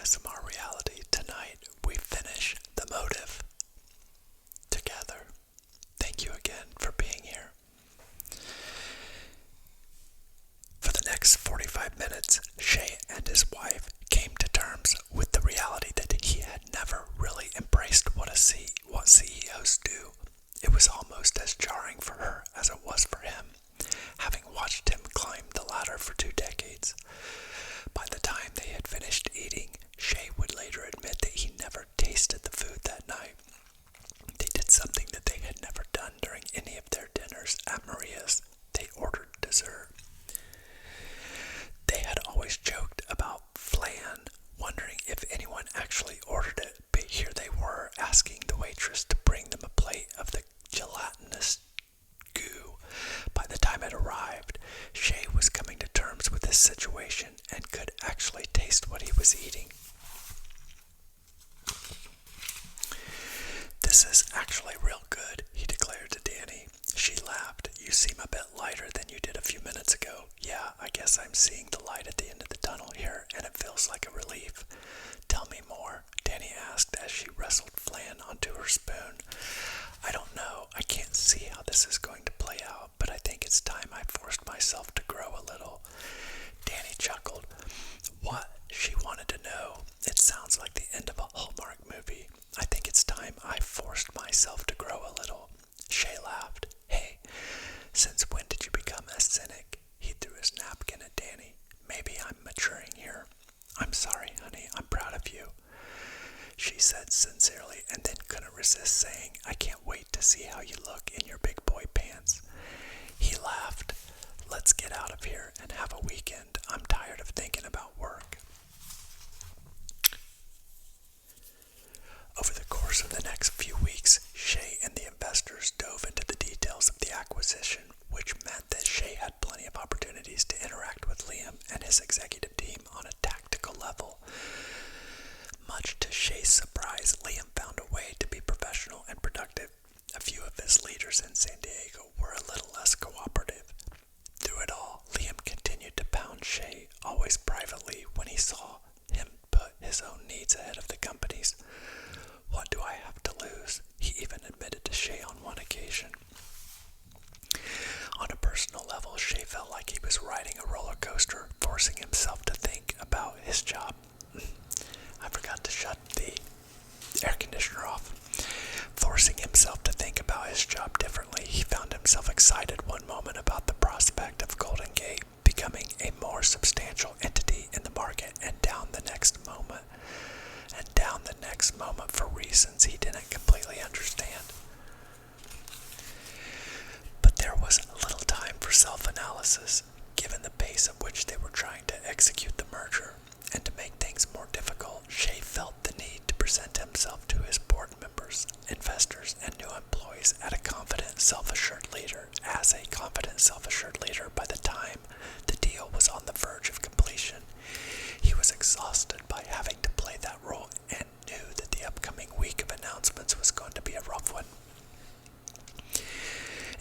ASMR reality. Tonight we finish The Motive together. Thank you again for being here. For the next 45 minutes, Shay and his wife came to terms with the reality that he had never really embraced what CEOs do. It was almost as jarring for her as it was for him, having watched him climb the ladder for 2 decades. By the time they had finished eating, Shay would later admit that he never tasted the food that night. They did something that they had never done during any of their dinners at Maria's. They ordered dessert. They had always joked about flan, wondering if anyone actually ordered it, but here they were asking the waitress to bring them a plate of the gelatinous goo. By the time it arrived, Shay was coming to terms with his situation and could actually taste what he was eating. "This is actually real good," he declared to Danny. She laughed. "You seem a bit lighter than you did a few minutes ago." "Yeah, I guess I'm seeing the light at the end of the tunnel here, and it feels like a relief." "Tell me more," Danny asked as she wrestled flan onto her spoon. "I don't know. I can't see how this is going to play out, but I think it's time I forced myself to grow a little." Danny chuckled. What? She wanted to know. It sounds like the end of a Hallmark movie. "I think it's time I forced myself to grow a little." Shay laughed. "Hey, since when did you become a cynic?" He threw his napkin at Danny. "Maybe I'm maturing here." "I'm sorry, honey. I'm proud of you," she said sincerely, and then couldn't resist saying, "I can't wait to see how you look in your big boy pants." He laughed. "Let's get out of here and have a weekend. I'm tired of thinking about work." Over the course of the next few weeks, Shay and the investors dove into the details of the acquisition, which meant that Shay had plenty of opportunities to interact with Liam and his executive team on a tactical level. Much to Shay's surprise, Liam found a way to be professional and productive. A few of his leaders in San Diego were a little less cooperative. Through it all, Liam continued to pound Shay, always privately, when he saw him put his own needs ahead of the company's. "What do I have to lose?" he even admitted to Shay on one occasion. On a personal level, Shay felt like he was riding a roller coaster, forcing himself to think about his job. I forgot to shut the air conditioner off. Forcing himself to think about his job differently, he found himself excited one moment about the prospect of Golden Gate becoming a more substantial entity in the market, and down the next moment for reasons he didn't completely understand. But there was little time for self-analysis, given the pace at which they were trying to execute the merger. And to make things more difficult, Shay felt the need to present himself to his board members, investors, and new employees as a confident, self-assured leader by the time the deal was on the verge of completion. He was exhausted by having to play that role and knew that the upcoming week of announcements was going to be a rough one.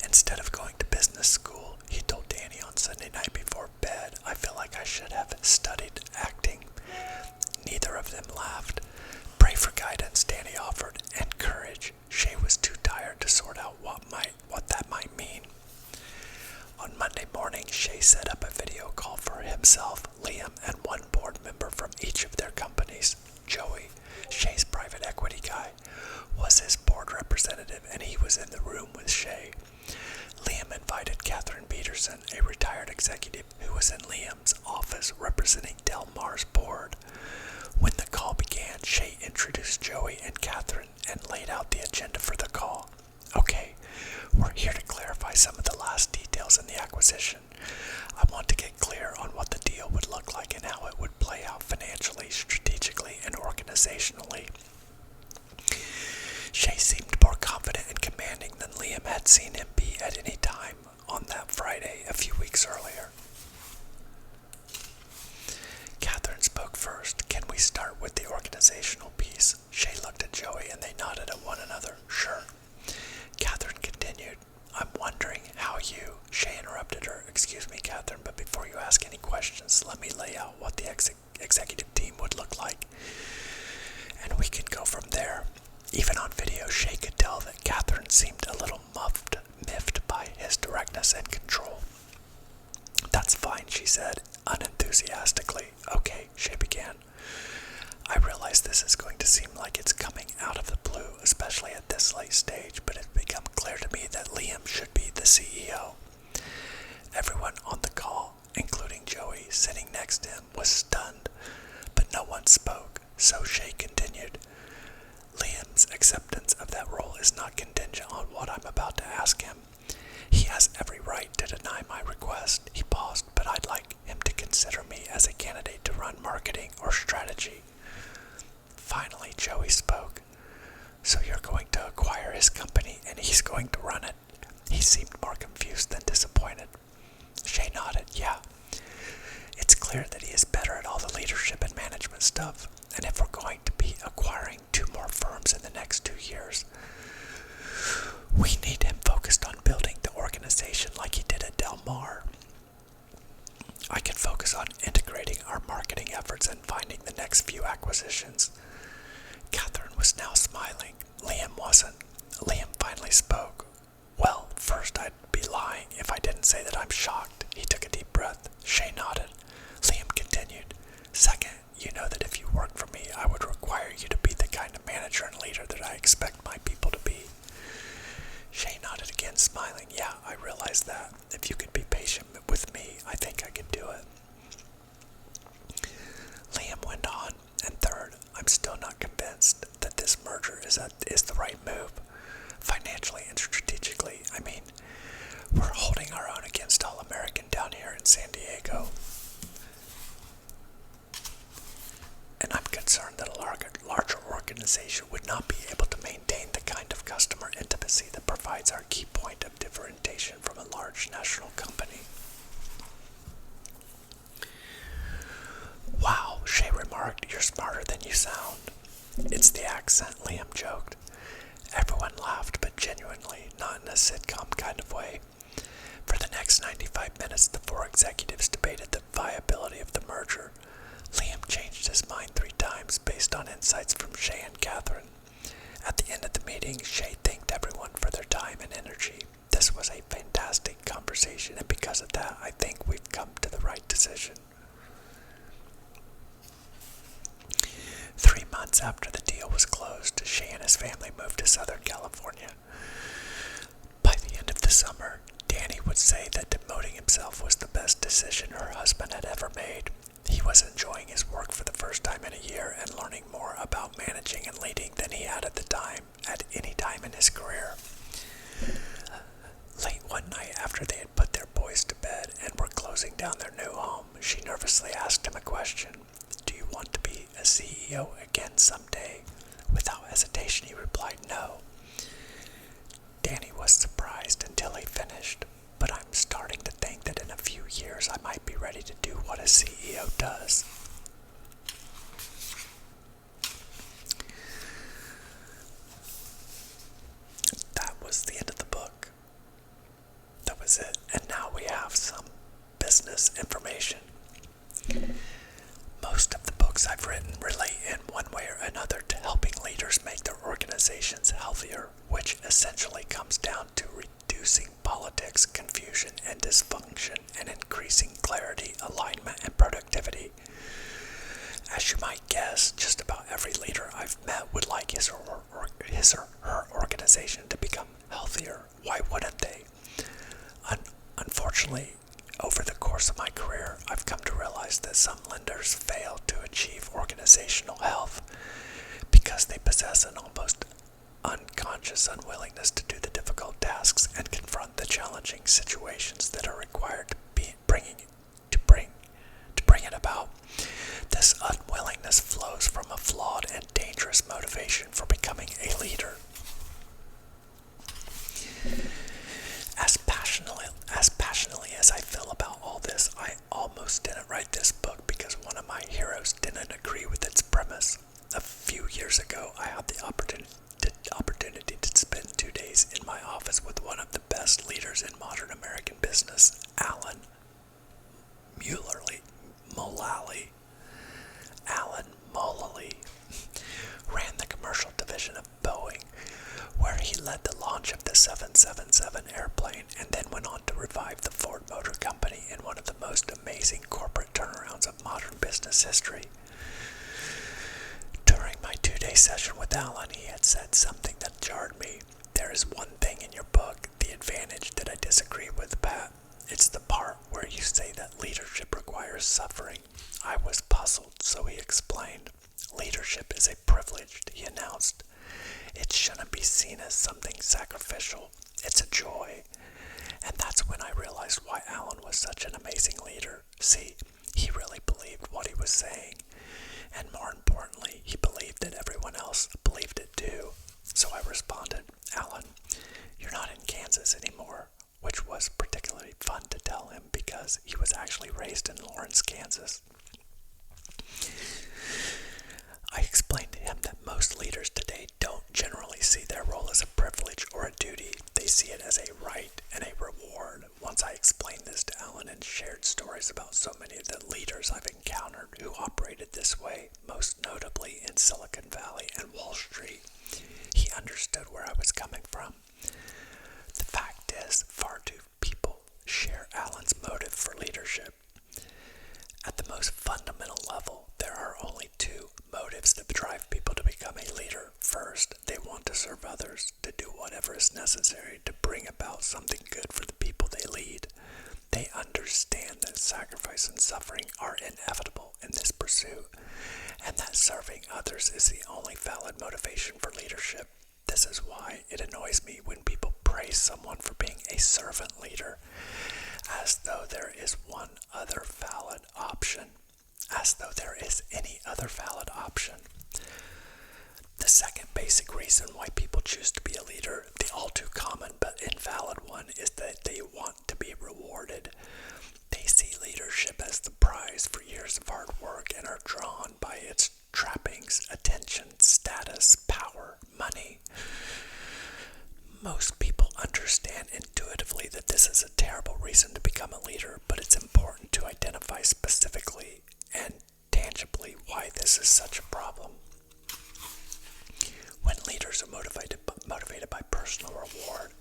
Instead of going to business school, he told Danny on Sunday night before bed, "I feel like I should have studied acting." Neither of them laughed. "Pray for guidance," Danny offered, "and courage." Shay was too tired to sort out what that might mean. On Monday morning, Shay set up a video call for himself, Liam, and one board member from each of their companies. Joey, Shay's private equity guy, was his board representative, and he was in the room with Shay. Liam invited Catherine Peterson, a retired executive who was in Liam's office representing Del Mar's board. When the call began, Shay introduced Joey and Catherine and laid out the agenda for the call. "Okay, we're here to clarify some of the last details in the acquisition. I want to get clear on what the deal would look like and how it would play out financially, strategically, and organizationally." Shay seemed more confident and commanding than Liam had seen him be at any time on that Friday a few weeks earlier. Catherine spoke first. "Can we start with the organizational piece?" Shay looked at Joey and they nodded at one another. "Sure." Catherine continued. "I'm wondering how you," Shay interrupted her, excuse me, Catherine, but before you ask any questions, let me lay out what the executive team would look like, and we can go from there. Even on video, Shay could tell that Catherine seemed a little miffed by his directness and control. That's fine, she said, unenthusiastically. Okay, Shay began. I realize this is going to seem like it's coming out of the blue, especially at this late stage, but it's become clear to me that Liam should be the CEO. Everyone on the call, including Joey sitting next to him, was stunned, but no one spoke, so Shay continued. Liam's acceptance of that role is not contingent on what I'm about to ask him. He has every right to deny my request. He paused, but I'd like him to consider me as a candidate to run marketing or strategy. Finally, Joey spoke. So you're going to acquire his company and he's going to run it? He seemed more confused than disappointed. Shay nodded. Yeah. It's clear that he is better at all the leadership and management stuff. And if we're going to be acquiring 2 more firms in the next 2 years, we need him focused on building the organization like he did at Del Mar. I can focus on integrating our marketing efforts and finding the next few acquisitions. Catherine was now smiling. Liam wasn't. Liam finally spoke. Well, first I'd be lying if I didn't say that I'm shocked. He took a deep breath. Shay nodded. Liam continued. Second, you know that if you work for me, I would require you to be the kind of manager and leader that I expect my people to be. Shay nodded again, smiling. Yeah, I realize that. If you could be patient with me, I think I could do it. Liam went on. And third, I'm still not convinced that this merger is the right move. Financially and strategically, I mean, we're holding our own against All American down here in San Diego. And I'm concerned that a larger organization would not be able to maintain the kind of customer intimacy that provides our key point of differentiation from a large national company. Wow, Shay remarked, you're smarter than you sound. It's the accent, Liam joked. Everyone laughed, but genuinely, not in a sitcom kind of way. For the next 95 minutes, the 4 executives debated the viability of the merger. Liam changed his mind 3 times based on insights from Shay and Catherine. At the end of the meeting, Shay thanked everyone for their time and energy. This was a fantastic conversation, and because of that, I think we've come to the right decision. 3 months after the deal was closed, Shay and his family moved to Southern California. By the end of the summer, Danny would say that demoting himself was the best decision her husband had ever made. He was enjoying his work for the first time in a year and learning more about managing and leading than he had at any time in his career. Late one night after they had put their boys to bed and were closing down their new home, she nervously asked him a question. Do you want to be a CEO again someday? Without hesitation, he replied no. Danny was surprised until he finished, but I'm starting to think that in a few years I might be ready to do what a CEO does. That was the end of the book. That was it. And now we have some business information. Most of the books I've written relate in one way or another to helping leaders make their organizations healthier, which essentially comes down to reducing politics, confusion, and dysfunction, and increasing clarity, alignment, and productivity. As you might guess, just about every leader I've met would like his or her organization to become healthier. Why wouldn't they? Unfortunately, over the course of my career, I've come to realize that some leaders fail to achieve organizational health because they possess an almost unconscious unwillingness to do the difficult tasks and confront the challenging situations that are required to bring it about. This unwillingness flows from a flawed and dangerous motivation for becoming a leader. As passionately as I feel about all this, I almost didn't write this book because one of my heroes didn't agree with its premise. A few years ago, I had the opportunity to spend 2 days in my office with one of the best leaders in modern American business, Alan. Mullally. Alan Mullally ran the commercial division of Boeing, where he led the launch of the 777 airplane and then went on to revive the Ford Motor Company in one of the most amazing corporate turnarounds of modern business history. During my 2-day session with Alan, he had said something that jarred me. There is one thing in your book, The Advantage, that I disagree with, Pat. It's the part where you say that leadership requires suffering. I was puzzled, so he explained. Leadership is a privilege, he announced. It shouldn't be seen as something sacrificial. It's a joy. And that's when I realized why Alan was such an amazing leader. See, he really believed what he was saying. And more importantly, he believed that everyone else believed it too. So I responded, Alan, you're not in Kansas anymore, which was particularly fun to tell him because he was actually raised in Lawrence, Kansas. I explained to him that most leaders today don't generally see their role as a privilege or a duty. They see it as a right and a reward. Once I explained this to Alan and shared stories about so many of the leaders I've encountered who operated this way, most notably in Silicon Valley and Wall Street, he understood where I was coming from. The fact is, far too people share Alan's motive for leadership. At the most fundamental level, there are only two motives that drive people to become a leader. First, they want to serve others, to do whatever is necessary to bring about something good for the people they lead. They understand that sacrifice and suffering are inevitable in this pursuit, and that serving others is the only valid motivation for leadership. This is why it annoys me when people praise someone for being a servant leader, as though there is one other valid option, as though there is any other valid option. The second basic reason why people choose to be a leader, the all too common but invalid one, is that they want to be rewarded. They see leadership as the prize for years of hard work and are drawn by its trappings, attention, status, power, money. Most people understand intuitively that this is a terrible reason to become a leader, but it's important to identify specifically and tangibly why this is such a problem. When leaders are motivated by personal reward,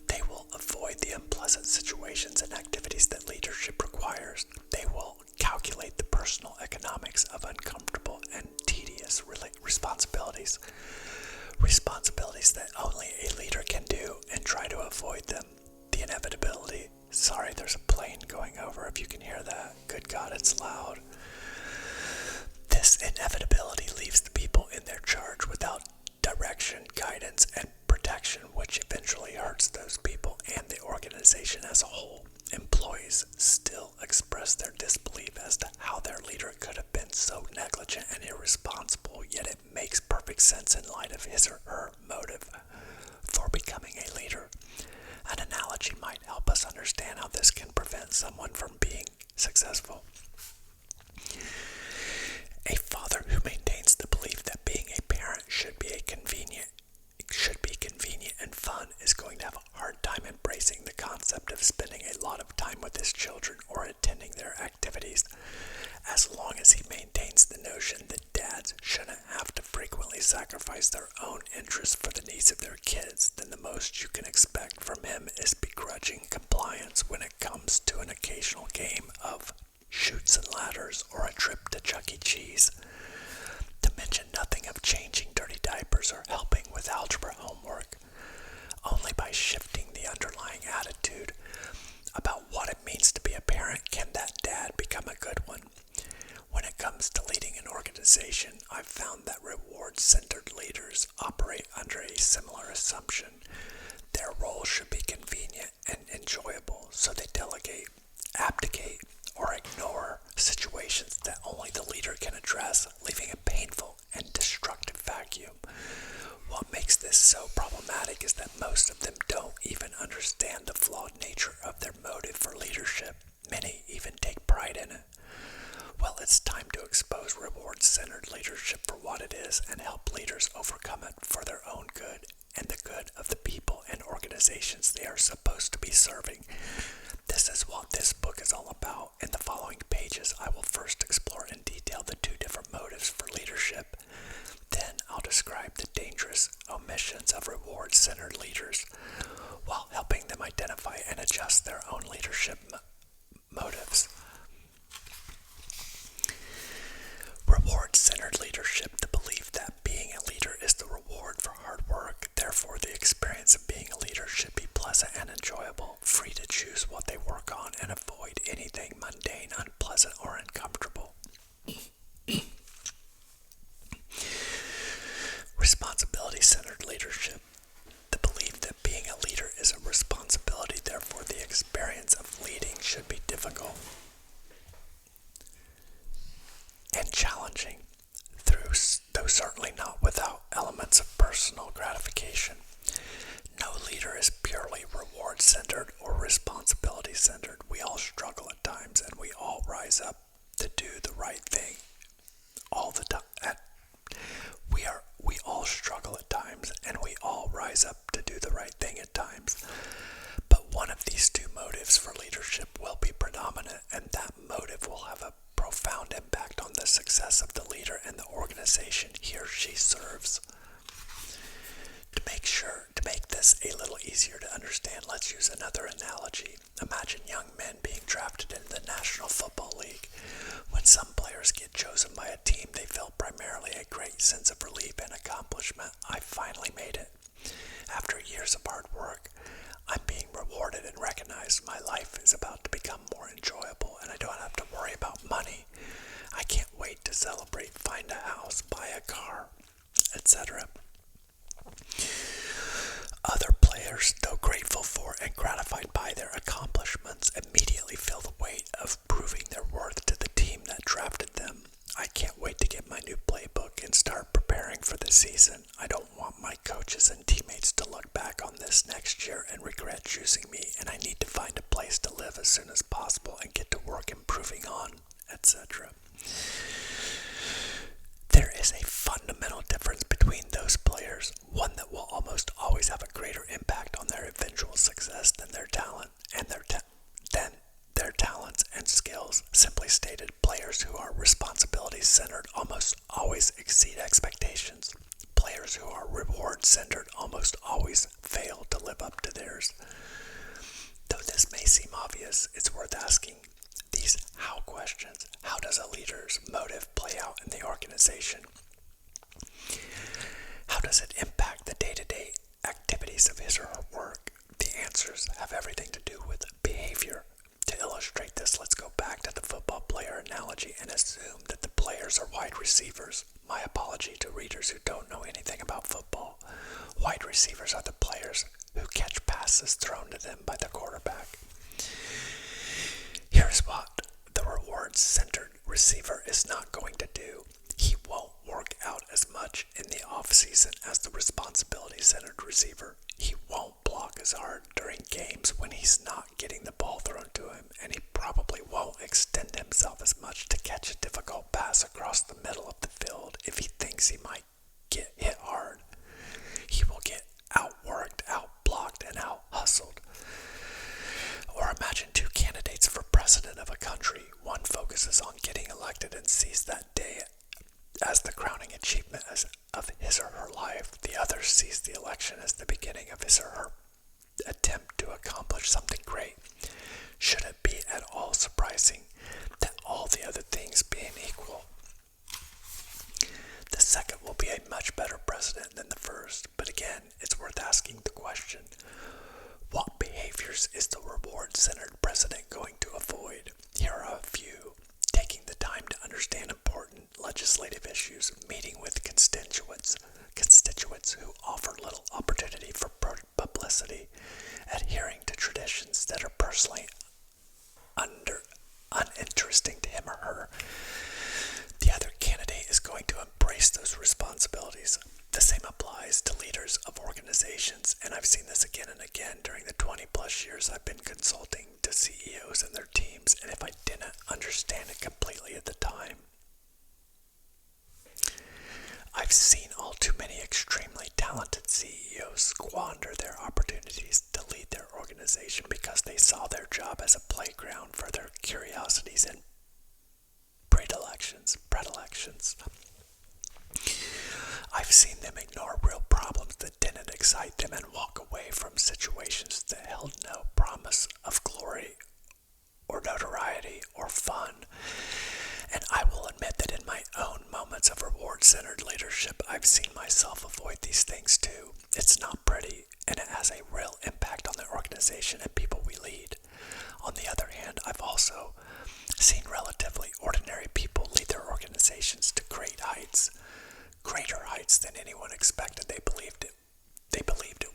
they will avoid the unpleasant situations and activities that leadership requires. They will calculate the personal economics of uncomfortable and tedious responsibilities. Responsibilities that only a leader can do, and try to avoid them. The inevitability. Sorry, there's a plane going over, if you can hear that. Good God, it's loud. This inevitability leaves the people in their charge without direction, guidance, and protection, which eventually hurts those people and the organization as a whole. Employees still express their disbelief as to how their leader could have been so negligent and irresponsible, yet it makes perfect sense in light of his or her motive for becoming a leader. An analogy might help us understand how this can prevent someone from being successful. A father who maintains the belief that being a parent should be convenient and fun is going to have a hard time embracing the concept of spending a lot of time with his children or attending their activities, as long as he maintains the notion that dads shouldn't have to frequently sacrifice their own interests for the needs of their kids. Then the most you can expect from him is begrudging compliance when it comes to an occasional game of chutes and ladders or a trip to Chuck E. Cheese. To mention nothing of changing dirty diapers or helping with algebra homework. Only by shifting the underlying attitude about what it means to be a parent can that dad become a good one. When it comes to leading an organization, I've found that reward-centered leaders operate under a similar assumption. Their role should be convenient and enjoyable, so they delegate, abdicate, or ignore situations that only the leader can address, leaving a painful and destructive vacuum. What makes this so problematic is that most of them don't even understand the flawed nature of their motive for leadership. Many even take pride in it. Well, it's time to expose reward-centered leadership for what it is and help leaders overcome it for their own good and the good of the people and organizations they are supposed to be serving. This is what this book is all about. In the following pages, I will definitions of reward-centered leaders while helping them identify and adjust their own leadership motives. Reward-centered leadership, the belief that being a leader is the reward for hard work. Therefore, the experience of being a leader should be pleasant and enjoyable, free to choose what they work on, and avoid anything mundane, unpleasant, or uncomfortable. Responsibility-centered leadership, the belief that being a leader is a responsibility. Therefore, the experience of leading should be difficult and challenging, though certainly not without elements of personal gratification. No leader is purely reward-centered or responsibility-centered. We all struggle at times, and we all rise up to do the right thing all the time. We all struggle at times, and we all rise up to do the right thing at times. But one of these two motives for leadership will be predominant, and that motive will have a profound impact on the success of the leader and the organization he or she serves. To make this a little easier to understand, let's use another analogy. Imagine young men being drafted into the National Football League. When some players get chosen by a team, they feel primarily a great sense of relief and accomplishment. I finally made it. After years of hard work, I'm being rewarded and recognized. My life is about to become more enjoyable, and I don't have to worry about money. I can't wait to celebrate, find a house, buy a car, etc. Other players, though grateful for and gratified by their accomplishments, immediately feel the weight of proving their worth to the team that drafted them. I can't wait to get my new playbook and start preparing for the season. I don't want my coaches and teammates to look back on this next year and regret choosing me, and I need to find a place to live as soon as possible and get to work improving on, etc. There is a fundamental difference between those players, one that will almost always have a greater impact on their eventual success than their talent and their talents and skills. Simply stated, players who are responsibility-centered almost always exceed expectations. Players who are reward-centered almost always fail to live up to theirs. Though this may seem obvious, it's worth asking these how questions. How does a leader's motive play out in the organization? How does it impact the day-to-day activities of his or her work? The answers have everything to do with behavior. To illustrate this, let's go back to the football player analogy and assume that the players are wide receivers. My apology to readers who don't know anything about football. Wide receivers are the players who catch passes thrown to them by the quarterback. Here's what the reward-centered receiver is not going to do. He won't work out as much in the off-season as the responsibility-centered receiver. He won't block as hard during games when he's not getting the ball thrown to him, and he probably won't extend himself as much to catch a difficult pass across the middle of the field if he thinks he might get hit hard. He will get outworked, outblocked, and out-hustled. Or imagine two candidates for president of a country. One focuses on getting elected and sees that day as the crowning achievement of his or her life. The other sees the election as the beginning of his or her attempt to accomplish something great. Should it be at all surprising that all the other things being equal, the second will be a much better president than the first? But again, it's worth asking the question, what behaviors is the reward-centered president going to avoid? Here are a few. Taking the time to understand important legislative issues, meeting with constituents who offer little opportunity for publicity, adhering to traditions that are personally uninteresting to him or her. The other candidate is going to embrace those responsibilities. The same applies to leaders of organizations, and I've seen this again and again during the 20 plus years I've been consulting to CEOs and their teams, and if I didn't understand it completely at the time, I've seen all too many extremely talented CEOs squander their opportunities to lead their organization we lead. On the other hand, I've also seen relatively ordinary people lead their organizations to greater heights than anyone expected. They believed it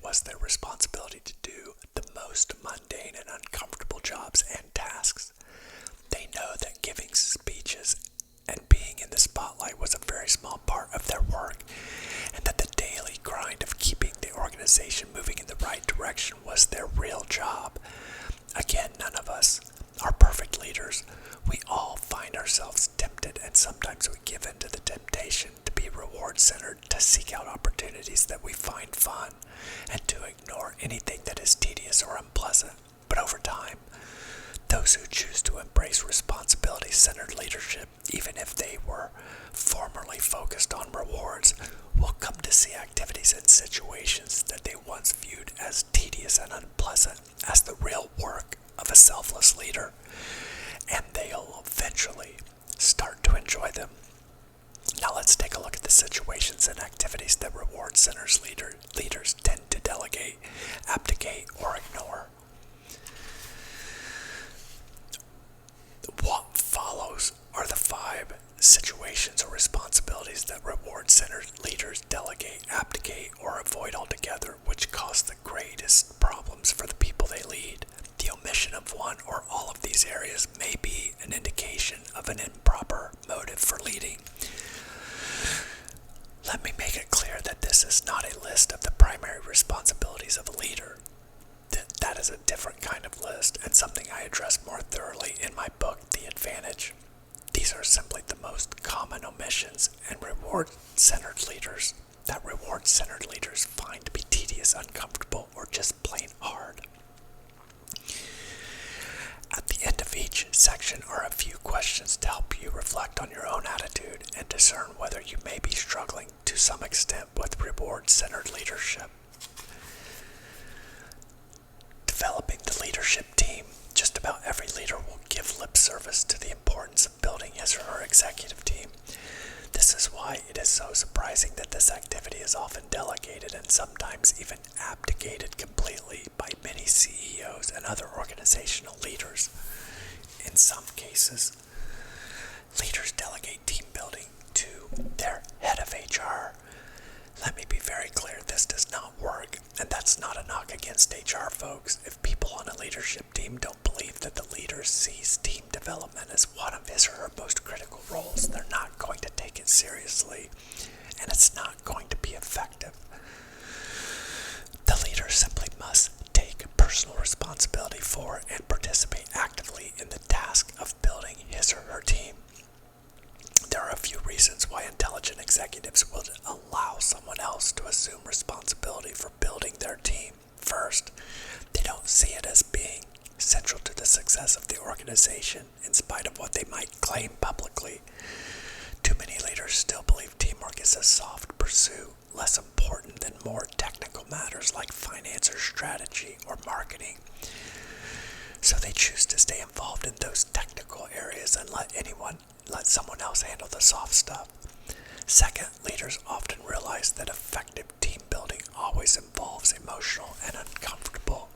was their responsibility to do the most mundane and uncomfortable jobs and tasks. They know that giving speeches and being in the spotlight was a very small part of their work, and that the daily grind of keeping the organization moving in the right direction was their real job. Again, none of us are perfect leaders. We all find ourselves tempted, and sometimes we give in to the temptation to be reward-centered, to seek out opportunities that we find fun, and to ignore anything that is tedious or unpleasant. But over time, those who choose to embrace responsibility-centered leadership, even if they were formerly focused on rewards, will come to see activities and situations that they once viewed as tedious and unpleasant as the real work of a selfless leader, and they'll eventually start to enjoy them. Now let's take a look at the situations and activities that reward-centered leaders tend to delegate, abdicate, or ignore. What follows are the 5 situations or responsibilities that reward-centered leaders delegate, abdicate, or avoid altogether, which cause the greatest problems for the people they lead. The omission of one or all of these areas may be an indication of an improper motive for leading. Let me make it clear that this is not a list of the primary responsibilities of a leader. That is a different kind of list, and something I address more thoroughly in my book, The Advantage. These are simply the most common omissions and reward-centered leaders find to be tedious, uncomfortable, or just plain hard. At the end of each section are a few questions to help you reflect on your own attitude and discern whether you may be struggling to some extent with reward-centered leadership. Developing the leadership team. Just about every leader will give lip service to the importance of building his or her executive team. This is why it is so surprising that this activity is often delegated and sometimes even abdicated completely by many CEOs and other organizational leaders. In some cases, leaders delegate team building to their head of HR. Let me be very clear, this does not work, and that's not a knock against HR folks. If people on a leadership team don't believe that the leader sees team development as one of his or her most critical roles, they're not going to take it seriously, and it's not going to be effective. The leader simply must take personal responsibility for and participate actively in the task of building his or her team. There are a few reasons why intelligent executives will allow someone else to assume responsibility for building their team. First, they don't see it as being central to the success of the organization, in spite of what they might claim publicly. Too many leaders still believe teamwork is a soft pursuit, less important than more technical matters like finance or strategy or marketing. So they choose to stay involved in those technical areas and let someone else handle the soft stuff. Second, leaders often realize that effective team building always involves emotional and uncomfortable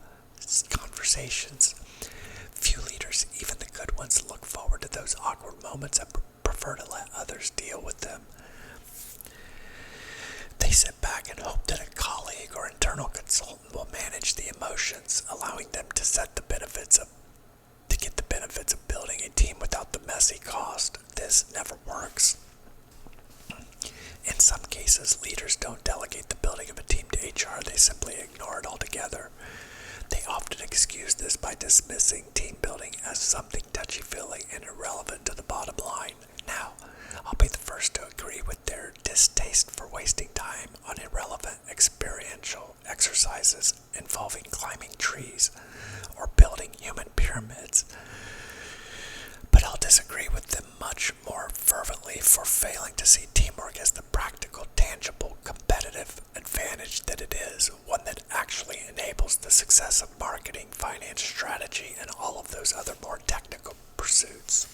conversations. Few leaders, even the good ones, look forward to those awkward moments and prefer to let others deal with them. They sit back and hope that a colleague or internal consultant will manage the emotions, allowing them to get the benefits of building a team without the messy cost. This never works. In some cases, leaders don't delegate the building of a team to HR, they simply ignore it altogether. They often excuse this by dismissing team building as something touchy-feely and irrelevant to the bottom line. Now, I'll be the first to agree with their distaste for wasting time on irrelevant experiential exercises involving climbing trees or building human pyramids. But I'll disagree with them much more fervently for failing to see teamwork as the practical, tangible, competitive advantage that it is, one that actually enables the success of marketing, finance, strategy, and all of those other more technical pursuits.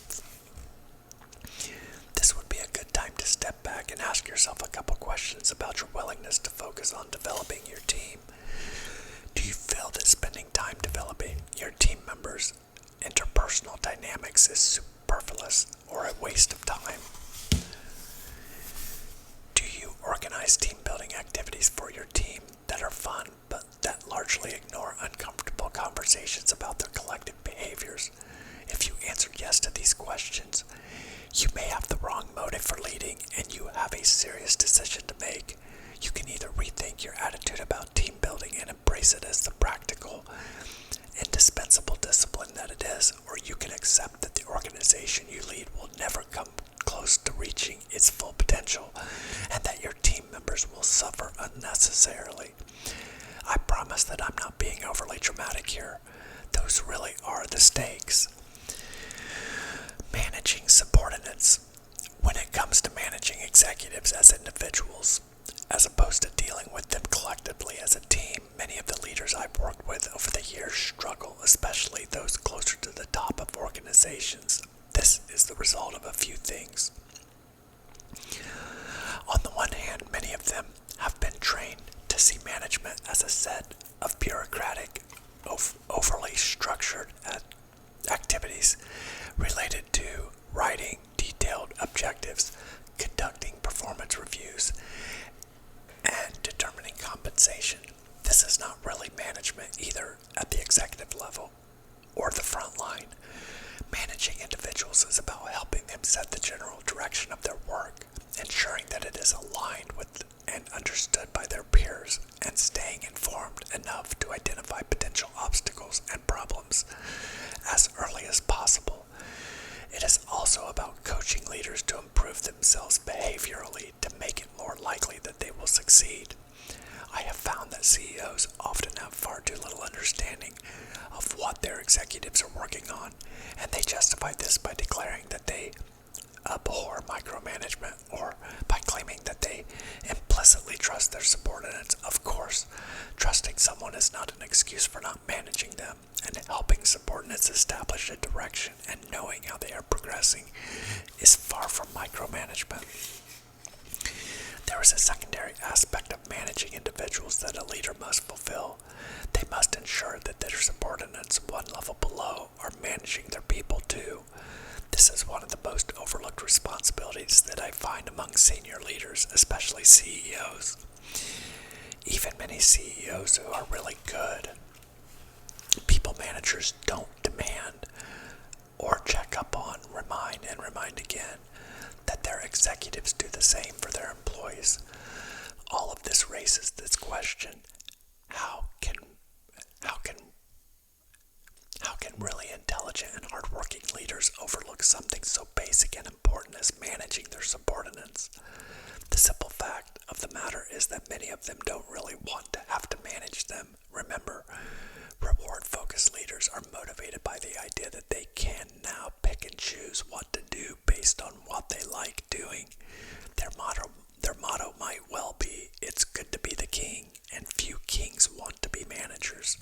This would be a good time to step back and ask yourself a couple questions about your willingness to focus on developing your team. Do you feel that spending time time developing your team members' interpersonal dynamics is superfluous or a waste of time? Do you organize team building activities for your team that are fun but that largely ignore uncomfortable conversations about their collective behaviors? If you answered yes to these questions, you may have the wrong motive for leading and you have a serious decision to make. You can either rethink your attitude about team building and embrace it as the practical, indispensable discipline that it is, or you can accept that the organization you lead will never come close to reaching its full potential and that your team members will suffer unnecessarily. I promise that I'm not being overly dramatic here. Those really are the stakes. Managing subordinates. When it comes to managing executives as individuals, as opposed to dealing with them collectively as a team, many of the leaders I've worked with over the years struggle, especially those closer to the top of organizations. This is the result of a few things. On the one hand, many of them have been trained to see management as a set of bureaucratic, overly structured activities related to writing detailed objectives, conducting performance reviews, and determining compensation. This is not really management either at the executive level or the front line. Managing individuals is about helping them set the general direction of their work, ensuring that it is aligned with and understood by their peers, and staying informed enough to identify potential obstacles and problems as early as possible. It is also about coaching leaders to improve themselves behaviorally to make it more likely that they will succeed. I have found that CEOs often have far too little understanding of what their executives are working on, and they justify this by declaring that they abhor micromanagement or by claiming that they implicitly trust their subordinates. Of course, trusting someone is not an excuse for not managing them, and helping subordinates establish a direction and knowing how they are progressing is far from micromanagement. There is a secondary aspect of managing individuals that a leader must fulfill. They must ensure that their subordinates, one level below, are managing their people too. This is one of the most overlooked responsibilities that I find among senior leaders, especially CEOs. Even many CEOs who are really good people managers don't demand or check up on, remind and remind again that their executives do the same for their employees. All of this raises this question: how can really intelligent and hardworking leaders overlook something so basic and important as managing their subordinates? The simple fact of the matter is that many of them don't really want to have to manage them. Remember, reward-focused leaders are motivated by the idea that they can now pick and choose what to do based on what they like doing. Their motto might well be, "It's good to be the king," and few kings want to be managers.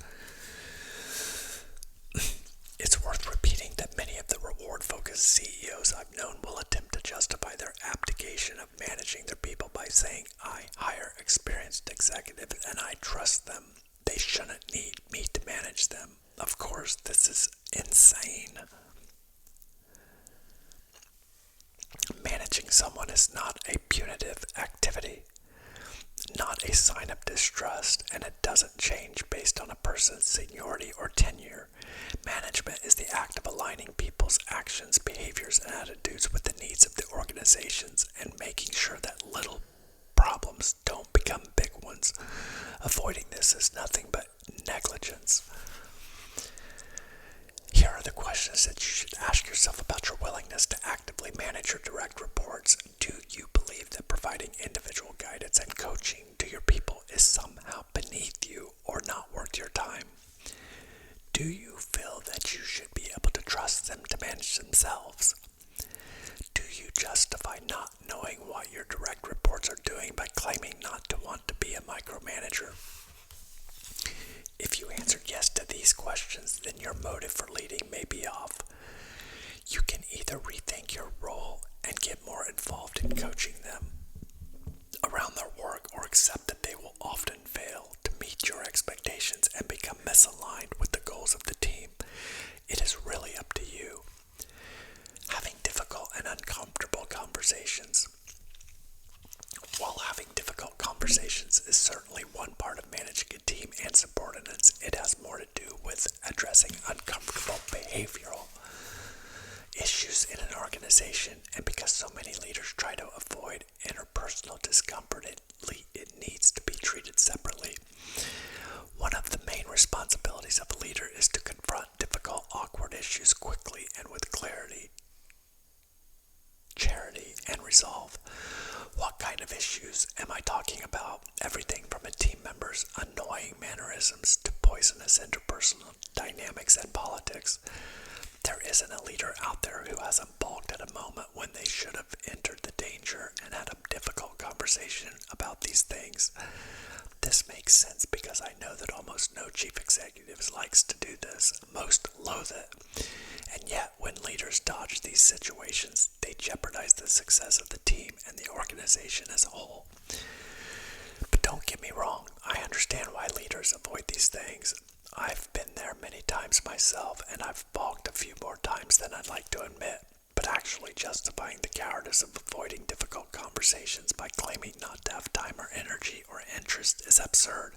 It's worth repeating that many of the reward-focused CEOs I've known will attempt to justify their abdication of managing their people by saying, "I hire experienced executives and I trust them. They shouldn't need me to manage them." Of course, this is insane. Managing someone is not a punitive activity, not a sign of distrust, and it doesn't change based on a person's seniority or tenure. Management is the act of aligning people's actions, behaviors, and attitudes with the needs of the organizations and making sure that little problems don't become big ones. Avoiding this is nothing but negligence. Here are the questions that you should ask yourself about your willingness to actively manage your direct reports. Do you believe that providing individual guidance and coaching to your people is somehow beneath you or not worth your time? Do you feel that you should be able to trust them to manage themselves? Do you justify not knowing what your direct reports are doing by claiming not to want to be a micromanager? If you answered yes to these questions, then your motive for leading may be off. You can either rethink your role and get more involved in coaching them around their work, or accept that they will often fail to meet your expectations and become misaligned with the issues quickly and with clarity, charity, and resolve. What kind of issues am I talking about? Everything from a team member's annoying mannerisms to poisonous interpersonal dynamics and politics. There isn't a leader out there who hasn't balked at a moment when they should have entered the danger and had a difficult conversation about these things. This makes sense because I know that almost no chief executive likes to do this. Most loathe it. And yet, when leaders dodge these situations, they jeopardize the success of the team and the organization as a whole. But don't get me wrong, I understand why leaders avoid these things. I've been there many times myself, and I've balked a few more times than I'd like to admit. But actually justifying the cowardice of avoiding difficult conversations by claiming not to have time or energy or interest is absurd.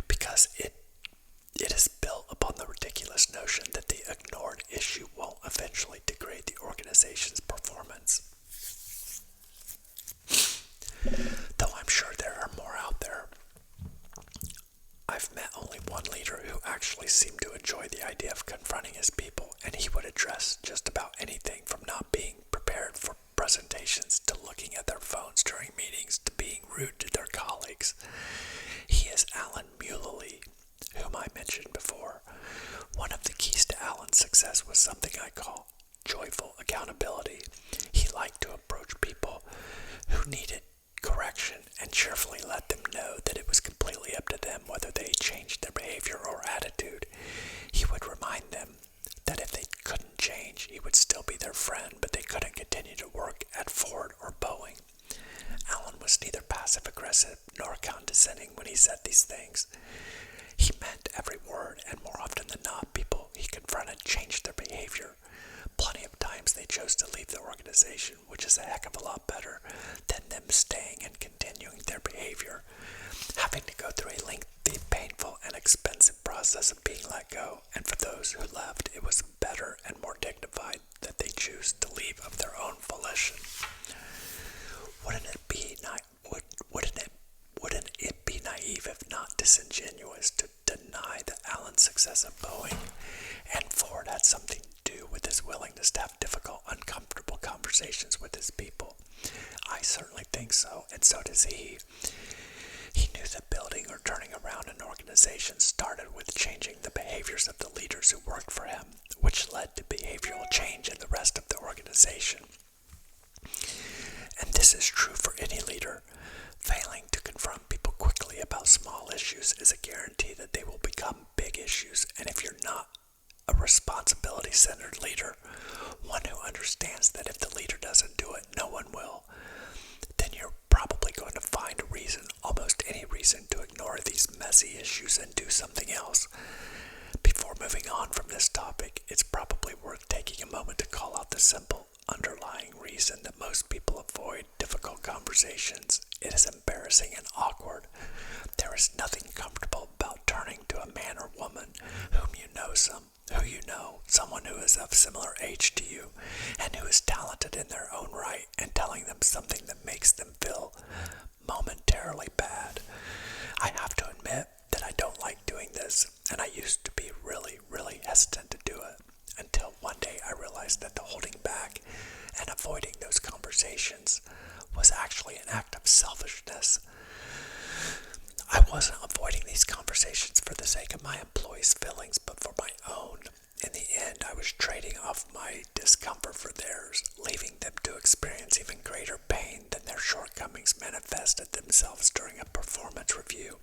Because it is built upon the ridiculous notion that the ignored issue won't eventually degrade the organization's performance. Though I'm sure there are more out there. I've met only one leader who actually seemed to enjoy the idea of confronting his people, and he would address just about anything from not being prepared for presentations to looking at their phones during meetings to being rude to their colleagues. He is Alan Mulally, whom I mentioned before. One of the keys to Alan's success was something I call joyful accountability. He liked to approach people who needed correction and cheerfully let them know that it was completely up to them whether they changed their behavior or attitude. He would remind them that if they couldn't change, he would still be their friend, but they couldn't continue to work at Ford or Boeing. Alan was neither passive-aggressive nor condescending when he said these things. He meant every word, and more often than not, people he confronted changed their behavior. Plenty of times they chose to leave the organization, which is a heck of a lot better than them staying and continuing their behavior, having to go through a lengthy, painful, and expensive process of being let go. And for those who left, it was better and more dignified that they choose to leave of their own volition. Wouldn't it be naive, if not disingenuous, to deny that Alan's success at Boeing and Ford had something to do with his willingness to have difficult, uncomfortable conversations with his people? I certainly think so, and so does he. He knew that building or turning around an organization started with changing the behaviors of the leaders who worked for him, which led to behavioral change in the rest of the organization. And this is true for any leader. Failing to confront people quickly about small issues is a guarantee that they will become big issues, and if you're not a responsibility-centered leader, one who understands that if the leader doesn't do it, no one will, then you're probably going to find a reason, almost any reason, to ignore these messy issues and do something else. Before moving on from this topic, it's probably worth taking a moment to call out the simple underlying reason that most people avoid difficult conversations. It is embarrassing and awkward. There is nothing comfortable about turning to a man or woman who you know, someone who is of similar age to you and who is talented in their own right, and telling them something that makes them feel momentarily bad. I have to admit that I don't like doing this, and I used to be really hesitant to do it, until one day I realized that the holding back and avoiding those conversations was actually an act of selfishness. I wasn't avoiding these conversations for the sake of my employees' feelings, but for my own. In the end, I was trading off my discomfort for theirs, leaving them to experience even greater pain than their shortcomings manifested themselves during a performance review,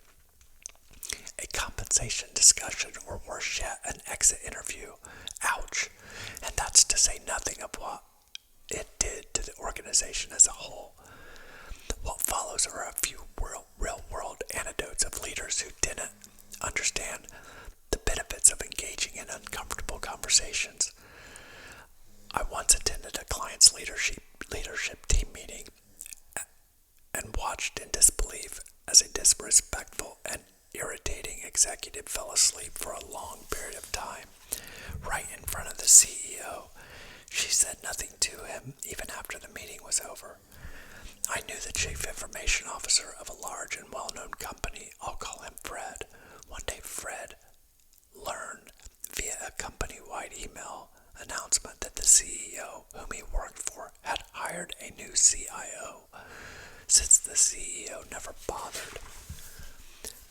a compensation discussion, or worse yet, an exit interview. Ouch. And that's to say nothing of what it did to the organization as a whole. What follows are a few real-world anecdotes of leaders who didn't understand the benefits of engaging in uncomfortable conversations. I once attended a client's leadership team meeting and watched in disbelief as a disrespectful and irritating executive fell asleep for a long period of time, right in front of the CEO. She said nothing to him even after the meeting was over. I knew the chief information officer of a large and well-known company. I'll call him Fred. One day Fred learned via a company-wide classified email announcement that the CEO, whom he worked for, had hired a new CIO, since the CEO never bothered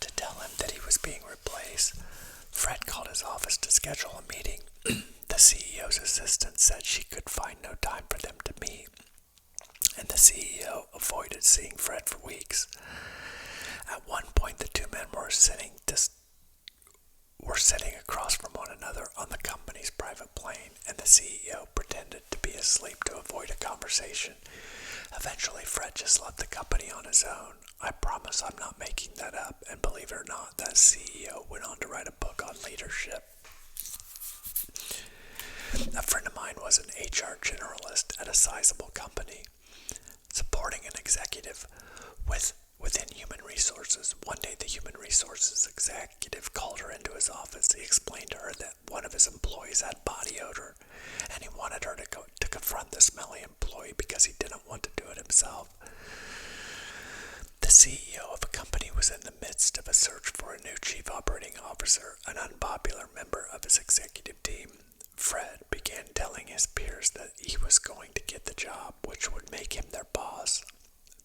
to tell him that he was being replaced. Fred called his office to schedule a meeting. The CEO's assistant said she could find no time for them to meet, and the CEO avoided seeing Fred for weeks. At one point, the two men were sitting across from one another on the company's private plane, and the CEO pretended to be asleep to avoid a conversation. Eventually, Fred just left the company on his own. I promise I'm not making that up, and believe it or not, that CEO went on to write a book on leadership. A friend of mine was an HR generalist at a sizable company, supporting an executive within human resources. One day, the human resources executive called her into his office. He explained to her that one of his employees had body odor, and he wanted her to confront the smelly employee because he didn't want to do it himself. The CEO of a company was in the midst of a search for a new chief operating officer, an unpopular member of his executive team. Fred began telling his peers that he was going to get the job, which would make him their boss.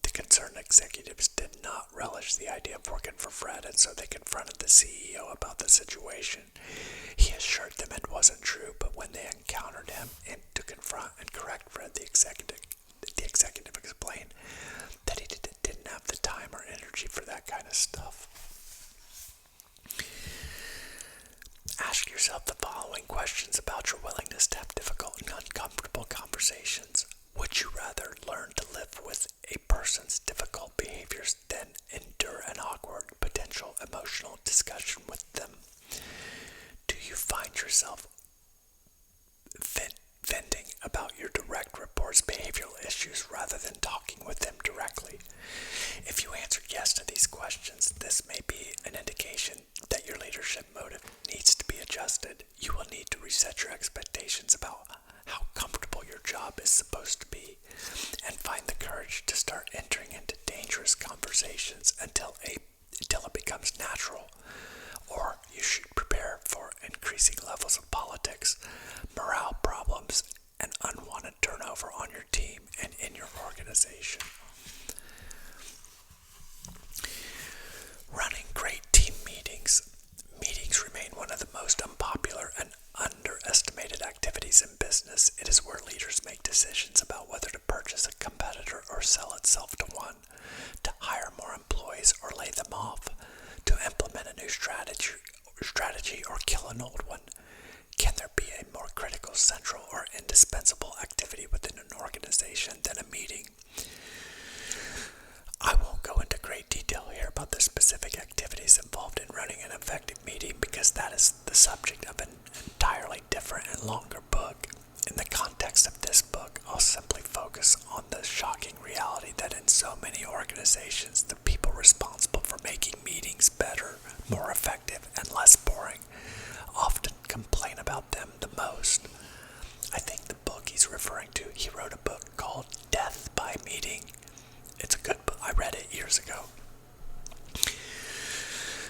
The concerned executives did not relish the idea of working for Fred, and so they confronted the CEO about the situation. He assured them it wasn't true, but when they encountered him to confront and correct Fred, the executive explained that he didn't have the time or energy for that kind of stuff. Ask yourself the following questions about your willingness to have difficult and uncomfortable conversations. Would you rather learn to live with a person's difficult behaviors than endure an awkward, potential emotional discussion with them? Do you find yourself venting about your direct report's behavioral issues rather than talking with them directly? If you answered yes to these questions, this may be an indication that your leadership motive needs to be adjusted. You will need to reset your expectations about how comfortable your job is supposed to be, and find the courage to start entering into dangerous conversations until it becomes natural. Or you should prepare for increasing levels of politics, morale problems, and unwanted turnover on your team and in your organization. Running great team meetings. Meetings remain one of the most unpopular and underestimated activities in business. It is where leaders make decisions about whether to purchase a competitor or sell itself to one, to hire more employees or lay them off, to implement a new strategy or kill an old one. Can there be a more critical, central, or indispensable activity within an organization than a meeting? I won't go into great detail here about the specific activities involved in running an effective meeting, because that is the subject of an entirely different and longer book. In the context of this book, I'll simply focus on the shocking reality that in so many organizations, the people responsible for making meetings better, more effective, and less boring often complain about them the most. I think the book he's referring to, he wrote a book called Death by Meeting. It's a good book. I read it years ago.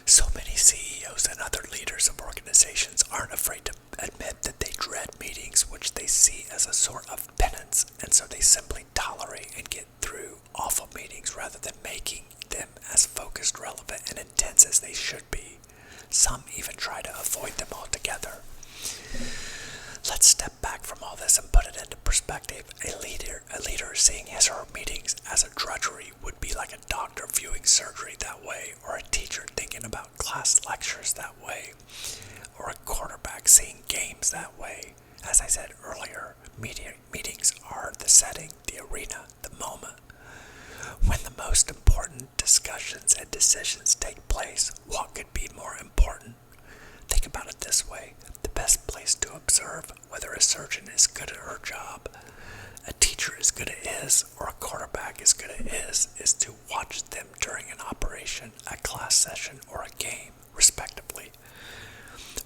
So many CEOs and other leaders of organizations aren't afraid to admit that they dread meetings, which they see as a sort of penance, and so they simply tolerate and get through awful meetings rather than making them as focused, relevant, and intense as they should be. Some even try to avoid them altogether. Let's step back from all this and put it into perspective. A leader seeing his or her meetings as a drudgery would be like a doctor viewing surgery that way, or a teacher thinking about class lectures that way, or a quarterback seeing games that way. As I said earlier, meetings are the setting, the arena, the moment. When the most important discussions and decisions take place, what could be more important? Think about it this way. The best place to observe whether a surgeon is good at her job, a teacher is good at his, or a quarterback is good at his, is to watch them during an operation, a class session, or a game, respectively.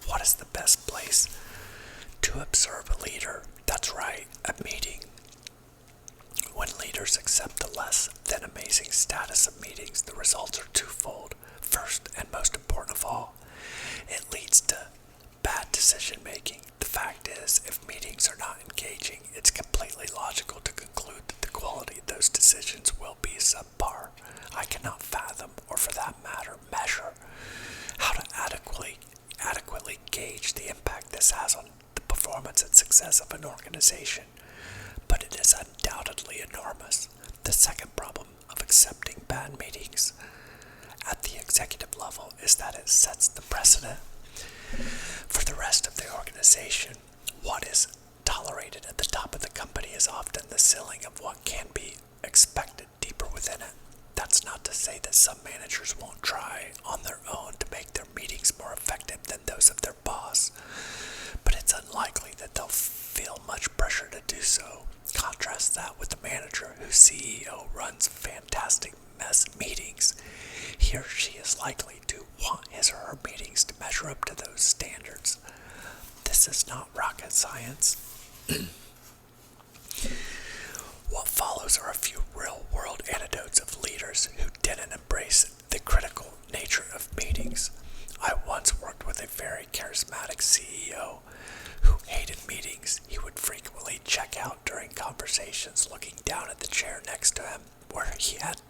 What is the best place to observe a leader? That's right, a meeting. When leaders accept the less than amazing status of meetings, the results are twofold. First, and most important of all, it leads to bad decision making. The fact is, if meetings are not engaging, it's completely logical to conclude that the quality of those decisions will be subpar. I cannot fathom, or for that matter, measure how to adequately gauge the impact this has on the performance and success of an organization, but it is undoubtedly enormous. The second problem of accepting bad meetings at the executive level is that it sets the precedent for the rest of the organization. What is tolerated at the top of the company is often the ceiling of what can be expected deeper within it. That's not to say that some managers won't try on their own to make their meetings more effective than those of their boss, but it's unlikely that they'll feel much pressure to do so. Contrast that with the manager whose CEO runs fantastic meetings. He or she is likely to want his or her meetings to measure up to those standards. This is not rocket science. What follows are a few real-world anecdotes of leaders who didn't embrace the critical nature of meetings. I once worked with a very charismatic CEO who hated meetings. He would frequently check out during conversations, looking down at the chair next to him where he had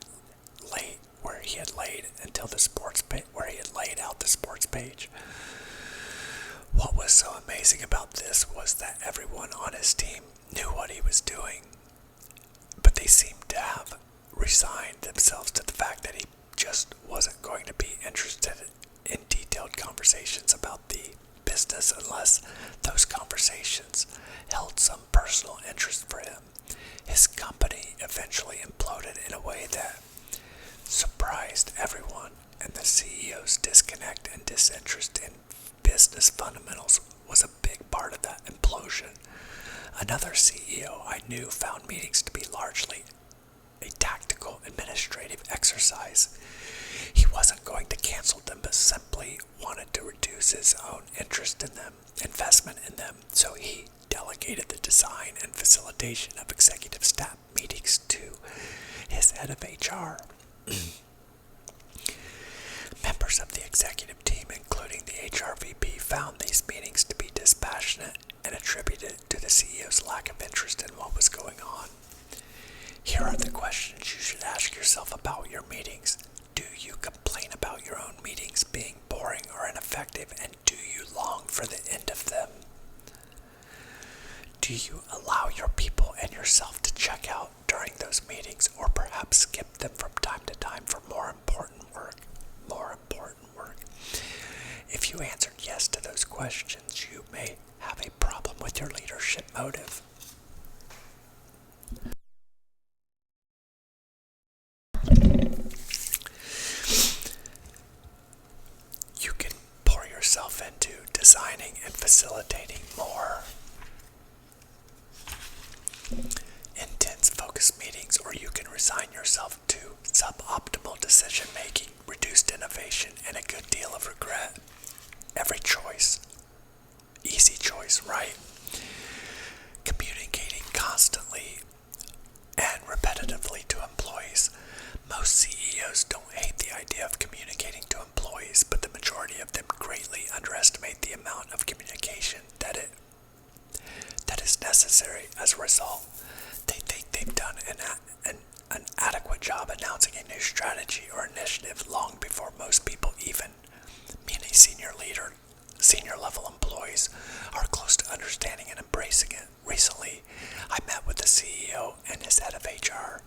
laid out the sports page. What was so amazing about this was that everyone on his team knew what he was doing, but they seemed to have resigned themselves to the fact that he just wasn't going to be interested in detailed conversations about the business unless those conversations held some personal interest for him. His company eventually imploded in a way that surprised everyone, and the CEO's disconnect and disinterest in business fundamentals was a big part of that implosion. Another CEO I knew found meetings to be largely a tactical administrative exercise. He wasn't going to cancel them, but simply wanted to reduce his own investment in them, so he delegated the design and facilitation of executive staff meetings to his head of HR. Members of the executive team, including the HR VP, found these meetings to be dispassionate and attributed it to the CEO's lack of interest in what was going on. Here are the questions you should ask yourself about your meetings. Do you complain about your own meetings being boring or ineffective, and do you long for the end of them? Do you allow your people and yourself to check out during those meetings, or perhaps skip them from time to time for more important work? If you answered yes to those questions, you may have a problem with your leadership motive. You can pour yourself into designing and facilitating more intense focus meetings, or you can resign yourself to suboptimal decision making, reduced innovation, and a good deal of regret. Every choice, easy choice, right? Communicating constantly and repetitively to employees. Most CEOs don't hate the idea of communicating to employees, but the majority of them greatly underestimate the amount of communication that is necessary. As a result, they think they've done an adequate job announcing a new strategy or initiative long before most people, even many senior level employees, are close to understanding and embracing it. Recently, I met with the CEO and his head of HR.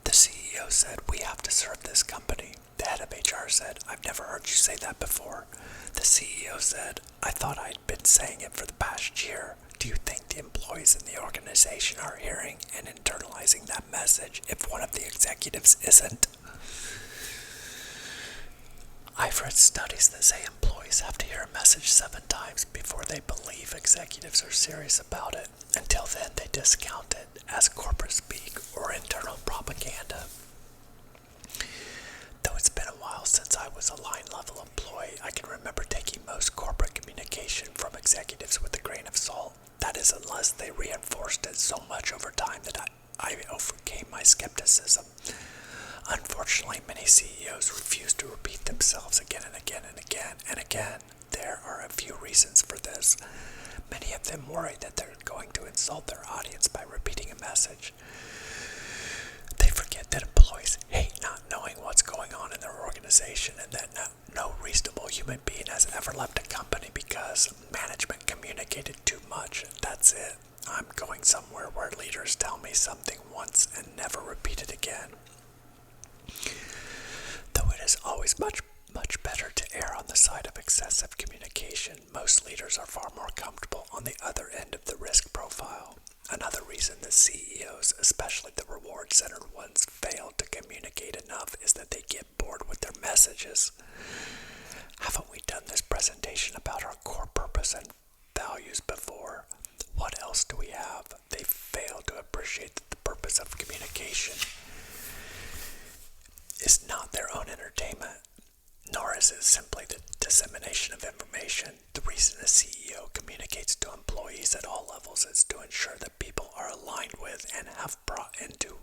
The CEO said, "We have to serve this company." The head of HR said, "I've never heard you say that before." The CEO said, "I thought I'd been saying it for the past year." Do you think the employees in the organization are hearing and internalizing that message if one of the executives isn't? I've read studies that say employees have to hear a message 7 times before they believe executives are serious about it. Until then, they discount it as corporate speak or internal propaganda. Though it's been a while since I was a line-level employee, I can remember taking most corporate communication from executives with a grain of salt. That is, unless they reinforced it so much over time that I overcame my skepticism. Unfortunately, many CEOs refuse to repeat themselves again and again and again and again. There are a few reasons for this. Many of them worry that they're going to insult their audience by repeating a message. They forget that employees hate not knowing what's going on in their organization and that no reasonable human being has ever left a company because management communicated too much. That's it. I'm going somewhere where leaders tell me something once and never repeat it again. Though it is always much better to err on the side of excessive communication, most leaders are far more comfortable on the other end of the risk profile. Another reason that CEOs, especially the reward-centered ones, fail to communicate enough is that they get bored with their messages. Haven't we done this presentation about our core purpose and values before? What else do we have? They fail to appreciate that the purpose of communication is not their own entertainment, nor is it simply the dissemination of information. The reason a CEO communicates to employees at all levels is to ensure that people are aligned with and have bought into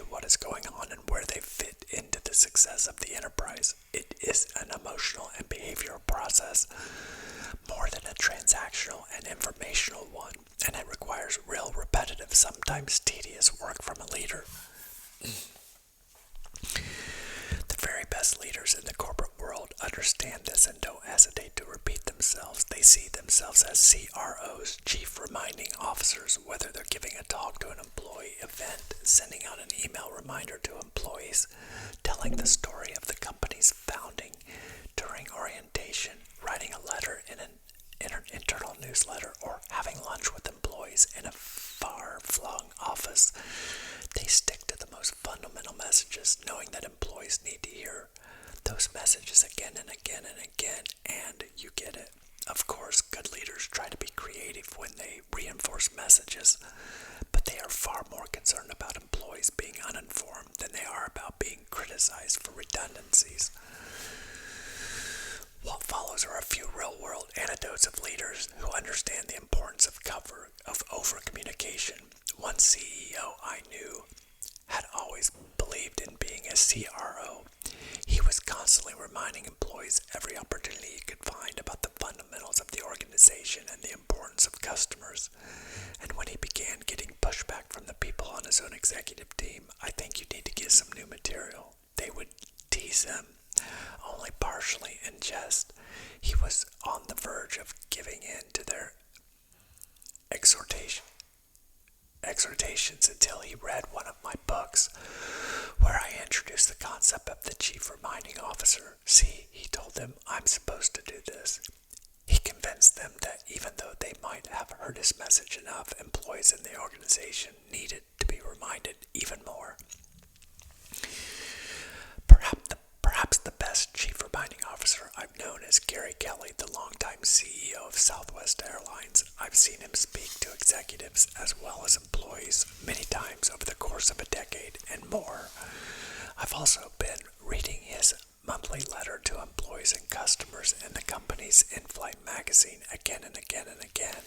what is going on and where they fit into the success of the enterprise. It is an emotional and behavioral process more than a transactional and informational one, and it requires real, repetitive, sometimes tedious work from a leader. The very best leaders in the corporate world understand this and don't hesitate to repeat themselves. They see themselves as CROs, Chief Reminding Officers, whether they're giving a talk to an employee event, sending out an email reminder to employees, telling the story of the company's founding during orientation, writing a letter in an internal newsletter, or having lunch with employees in a far-flung office. They stick to the most fundamental messages, knowing that employees need to hear those messages again and again and again, and you get it. Of course, good leaders try to be creative when they reinforce messages, but they are far more concerned about employees being uninformed than they are about being criticized for redundancies. What follows are a few real-world anecdotes of leaders who understand the importance of over-communication. One CEO I knew had always believed in being a CRO. He was constantly reminding employees every opportunity he could find about the fundamentals of the organization and the importance of customers. And when he began getting pushback from the people on his own executive team, I think you need to get some new material, they would tease him, only partially in jest. He was on the verge of giving in to their exhortations until he read one of my books where I introduced the concept of the Chief Reminding Officer. See, he told them, I'm supposed to do this. He convinced them that even though they might have heard his message enough, employees in the organization needed to be reminded even more. Perhaps the best Chief Reminding Officer I've known is Gary Kelly, the longtime CEO of Southwest Airlines. I've seen him speak to executives as well as employees many times over the course of a decade and more. I've also been reading his monthly letter to employees and customers in the company's in-flight magazine again and again and again.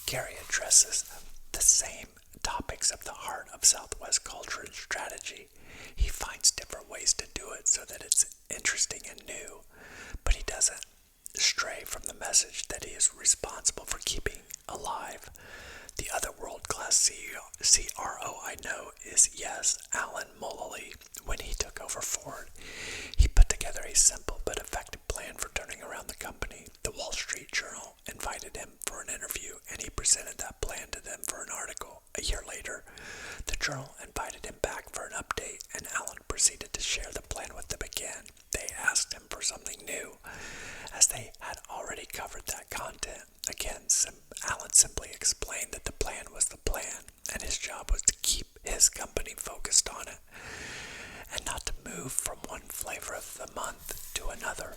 Gary addresses the same topics of the heart of Southwest culture and strategy. He finds different ways to do it so that it's interesting and new, but he doesn't stray from the message that he is responsible for keeping alive. The other world-class CRO I know is, Alan Mulally. When he took over Ford, he put together a simple but effective plan for turning around the company. The Wall Street Journal invited him for an interview, and he presented that plan to them for an article. A year later, the Journal invited him back for an update, and Alan proceeded to share the plan with them again. They asked him for something new, as they had already covered that content. Again, Alan simply explained that the plan was the plan, and his job was to keep his company focused on it, and not to move from one flavor of the month to another.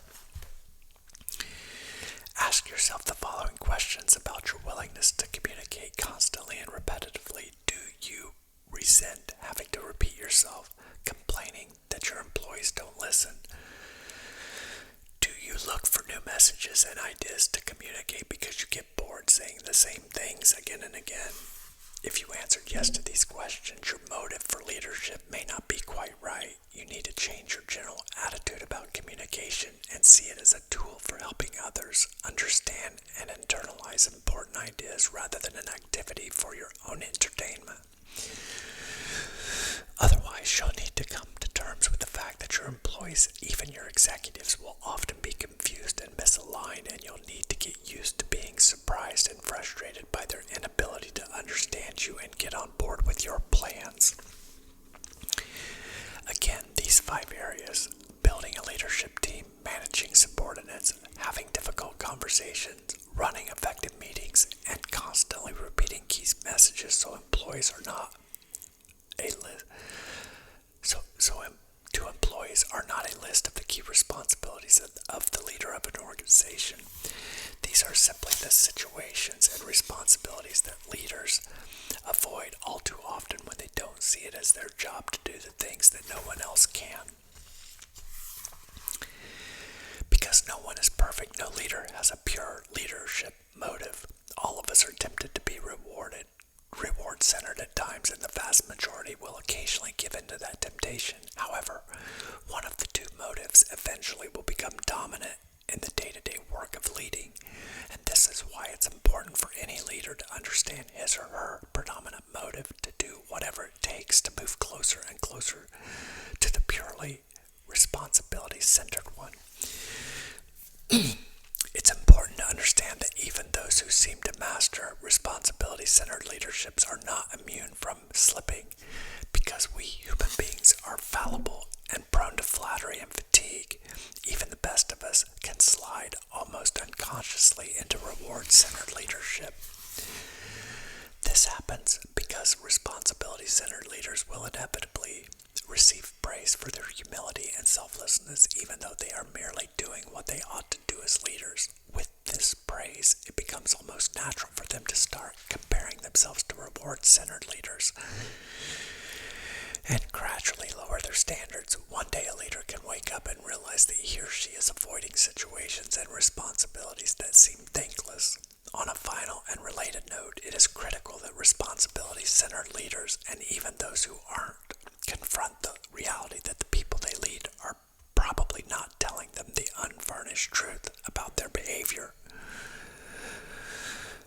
Ask yourself the following questions about your willingness to communicate constantly and repetitively. Do you resent having to repeat yourself, complaining that your employees don't listen? Do you look for new messages and ideas to communicate because you get bored saying the same things again and again? If you answered yes to these questions, your motive for leadership may not be quite right. You need to change your general attitude about communication and see it as a tool for helping others understand and internalize important ideas rather than an activity for your own entertainment. Otherwise, you'll need to come to terms with the fact that your employees, even your executives, will often be confused and misaligned, and you'll need to get used to being surprised and frustrated by their inability to understand you and get on board with your plans. Again, these 5 areas: building a leadership team, managing subordinates, having difficult conversations, running effective meetings, and constantly repeating key messages so employees are not a list of the key responsibilities of the leader of an organization. These are simply the situations and responsibilities that leaders avoid all too often when they don't see it as their job to do the things that no one else can. Because no one is perfect, no leader has a pure leadership motive. All of us are tempted to be reward-centered at times, and the vast majority will occasionally give in to that temptation. However, one of the 2 motives eventually will become dominant in the day-to-day work of leading, and this is why it's important for any leader to understand his or her predominant motive to do whatever it takes to move closer and closer to the purely responsibility-centered one. It's important to understand that even those who seem to master responsibility-centered leaderships are not immune from slipping, because we human beings are fallible and prone to flattery and fatigue. Even the best of us can slide almost unconsciously into reward-centered leadership. This happens because responsibility-centered leaders will inevitably receive praise for their humility and selflessness, even though they are merely doing what they ought to do as leaders. With this praise, it becomes almost natural for them to start comparing themselves to reward-centered leaders and gradually lower their standards. One day a leader can wake up and realize that he or she is avoiding situations and responsibilities that seem thankless. On a final and related note, it is critical that responsibility-centered leaders, and even those who aren't, confront the reality that the people they lead are probably not telling them the unvarnished truth about their behavior.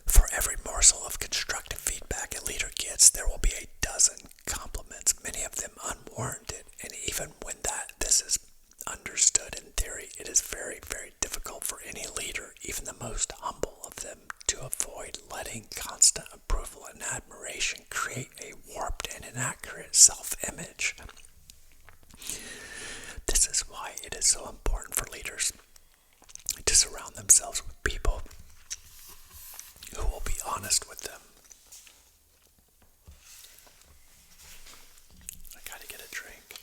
For every morsel of constructive feedback a leader gets, there will be a dozen compliments, many of them unwarranted, and even when this is understood in theory, it is very, very difficult for any leader, even the most humble of them, to avoid letting constant approval and admiration create a warped and inaccurate self-image. This is why it is so important for leaders to surround themselves with people who will be honest with them. I gotta get a drink.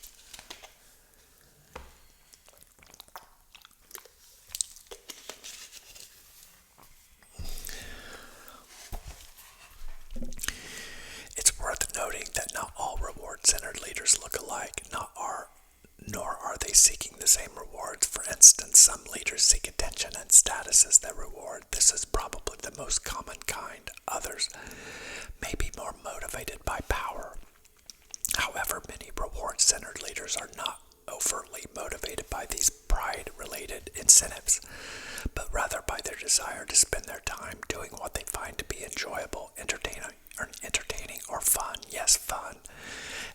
It's worth noting that not all reward-centered leaders look alike, nor are they seeking the same rewards. For instance, some leaders seek attention and status as their reward. This is probably the most common kind. Others may be more motivated by power. However, many reward-centered leaders are not overtly motivated by these pride-related incentives, but rather by their desire to spend their time doing what they find to be enjoyable, entertaining or fun. Yes, fun.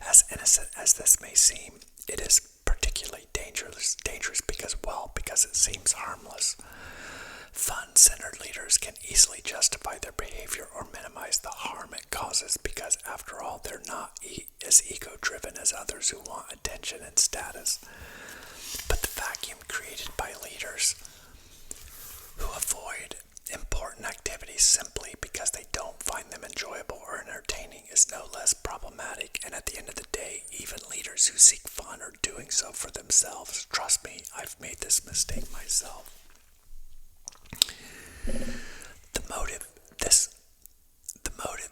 As innocent as this may seem, it is particularly dangerous because it seems harmless. Fun-centered leaders can easily justify their behavior or minimize the harm it causes because, after all, they're not as ego-driven as others who want attention and status. But the vacuum created by leaders who avoid important activities simply because they don't find them enjoyable or entertaining is no less problematic, and at the end of the day, even leaders who seek fun are doing so for themselves. Trust me, I've made this mistake myself. The motive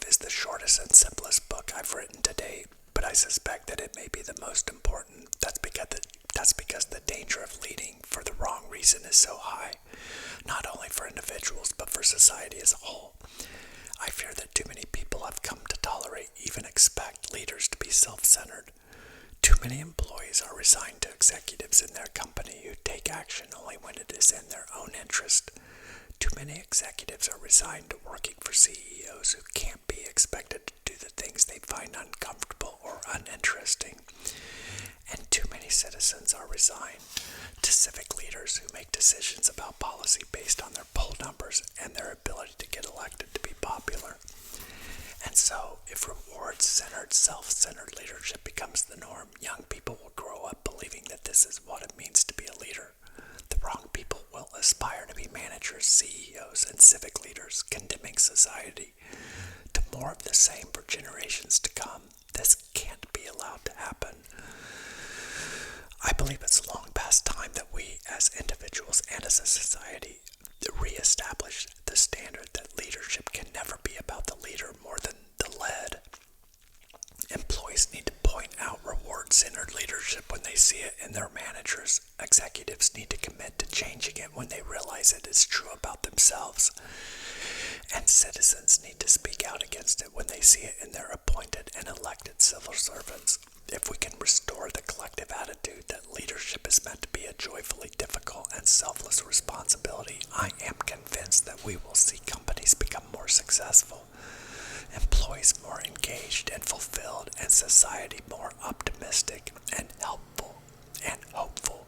is the shortest and simplest book I've written to date, but I suspect that it may be the most important. That's because the danger of leading for the wrong reason is so high, not only for individuals but for society as a whole. I fear that too many people have come to tolerate resigned to executives in their company who take action only when it is in their own interest. Too many executives are resigned to working for CEOs who can't be expected to do the things they find uncomfortable or uninteresting. And too many citizens are resigned to civic leaders who make decisions about policy based on their poll numbers and their ability to get elected to be popular. And so, if reward-centered, self-centered leadership becomes the norm, young people will grow up believing that this is what it means to be a leader. The wrong people will aspire to be managers, CEOs, and civic leaders, condemning society to more of the same for generations to come. This can't be allowed to happen. I believe it's long past time that we, as individuals and as a society, reestablish the standard that leadership can never be about the leader more than the led. Employees need to point out reward-centered leadership when they see it in their managers. Executives need to commit to changing it when they realize it is true about themselves. And citizens need to speak out against it when they see it in their appointed and elected civil servants. If we can restore the collective attitude that leadership is meant to be a joyfully difficult and selfless responsibility, I am convinced that we will see companies become more successful, employees more engaged and fulfilled, and society more optimistic and helpful and hopeful.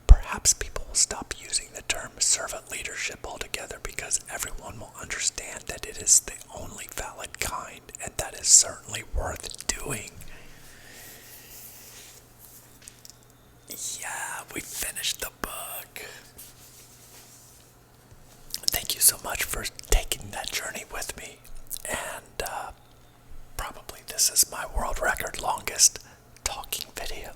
Perhaps people will stop using the term servant leadership altogether because everyone will understand that it is the only valid kind, and that is certainly worth doing. Yeah, we finished the book. Thank you so much for taking that journey with me. And probably this is my world record longest talking video.